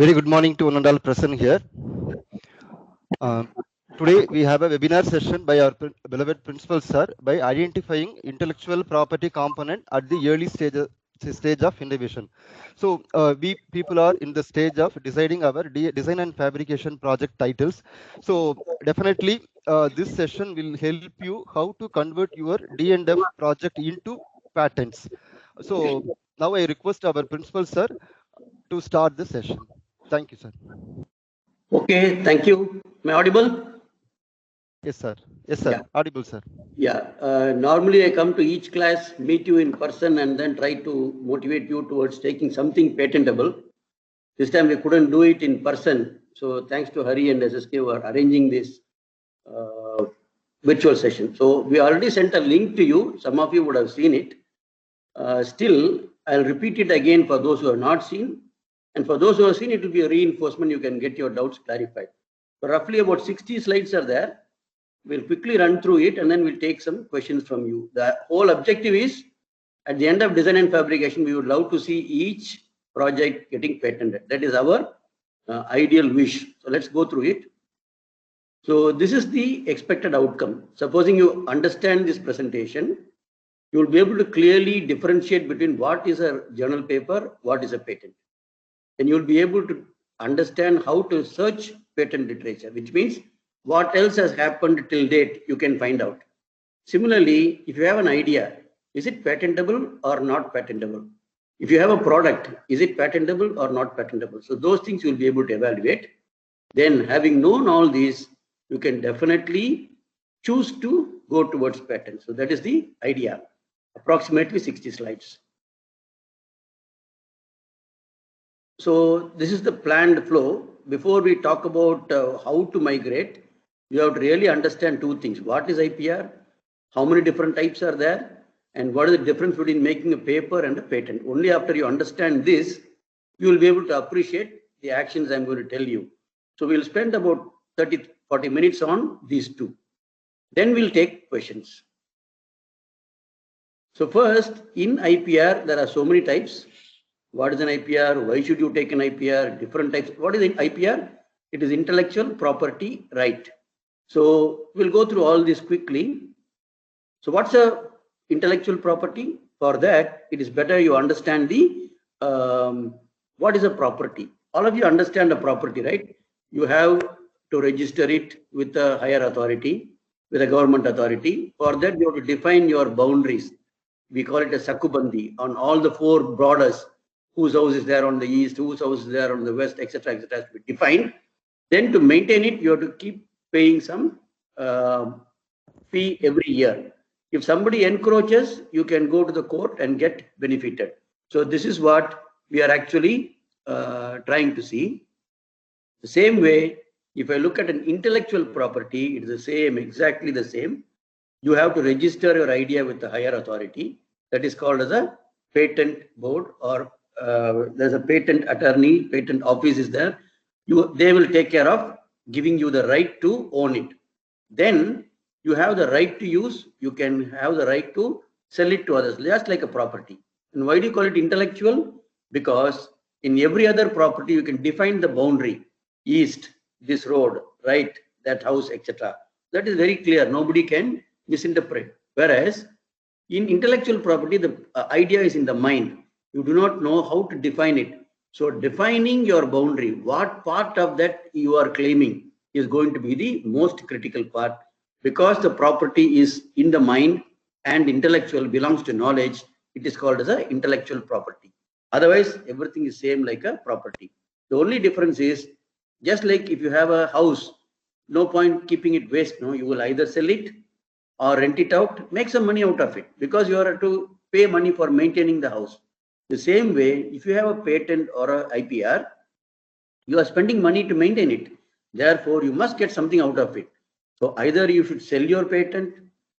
Very good morning to one and all present here. Today we have a webinar session by our beloved principal sir by identifying intellectual property component at the early stage of innovation. So we people are in the stage of deciding our design and fabrication project titles. So definitely this session will help you how to convert your D&F project into patents. So now I request our principal sir to start the session. Thank you, sir. Okay, thank you. Am I audible? Yes, sir. Yes, sir. Yeah. Audible, sir. Yeah. Normally, I come to each class, meet you in person, and then try to motivate you towards taking something patentable. This time we couldn't do it in person. So thanks to Hari and SSK who are arranging this virtual session. So we already sent a link to you. Some of you would have seen it. Still, I'll repeat it again for those who have not seen. And for those who have seen, it will be a reinforcement. You can get your doubts clarified. So roughly about 60 slides are there. We'll quickly run through it and then we'll take some questions from you. The whole objective is at the end of design and fabrication, we would love to see each project getting patented. That is our ideal wish. So let's go through it. So this is the expected outcome. Supposing you understand this presentation, you will be able to clearly differentiate between what is a journal paper, what is a patent. And you'll be able to understand how to search patent literature, which means what else has happened till date, you can find out. Similarly, if you have an idea, is it patentable or not patentable? If you have a product, is it patentable or not patentable? So those things you'll be able to evaluate. Then having known all these, you can definitely choose to go towards patent. So that is the idea. Approximately 60 slides. So this is the planned flow. Before we talk about how to migrate, you have to really understand two things. What is IPR? How many different types are there? And what is the difference between making a paper and a patent? Only after you understand this, you will be able to appreciate the actions I'm going to tell you. So we'll spend about 30-40 minutes on these two. Then we'll take questions. So first, in IPR, there are so many types. What is an IPR? Why should you take an IPR? Different types. What is an IPR? It is intellectual property right. So we'll go through all this quickly. So what's a intellectual property? For that, it is better you understand the what is a property. All of you understand a property, right? You have to register it with a higher authority, with a government authority. For that, you have to define your boundaries. We call it a sakubandi on all the four borders. Whose house is there on the east, whose house is there on the west, etc., etc., has to be defined. Then to maintain it, you have to keep paying some fee every year. If somebody encroaches, you can go to the court and get benefited. So this is what we are actually trying to see. The same way, if I look at an intellectual property, it is the same, exactly the same. You have to register your idea with the higher authority. That is called as a patent board, or there's a patent attorney, patent office is there. They will take care of giving you the right to own it. Then you have the right to use, you can have the right to sell it to others, just like a property. And why do you call it intellectual? Because in every other property, you can define the boundary, east, this road, right, that house, etc. That is very clear. Nobody can misinterpret. Whereas in intellectual property, the idea is in the mind. You do not know how to define it. So defining your boundary, what part of that you are claiming is going to be the most critical part, because the property is in the mind and intellectual belongs to knowledge. It is called as an intellectual property. Otherwise, everything is same like a property. The only difference is, just like if you have a house, no point keeping it waste. No, you will either sell it or rent it out, make some money out of it, because you are to pay money for maintaining the house. The same way, if you have a patent or a IPR, you are spending money to maintain it. Therefore, you must get something out of it. So either you should sell your patent,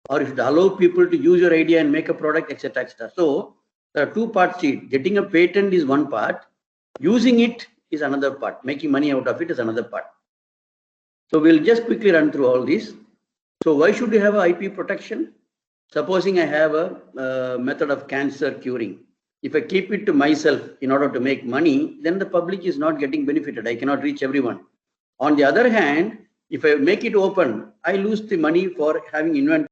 or you should allow people to use your idea and make a product, etc., etc. So there are two parts to it. Getting a patent is one part. Using it is another part. Making money out of it is another part. So we'll just quickly run through all these. So why should you have a IP protection? Supposing I have a method of cancer curing. If I keep it to myself in order to make money, then the public is not getting benefited. I cannot reach everyone. On the other hand, if I make it open, I lose the money for having inventory.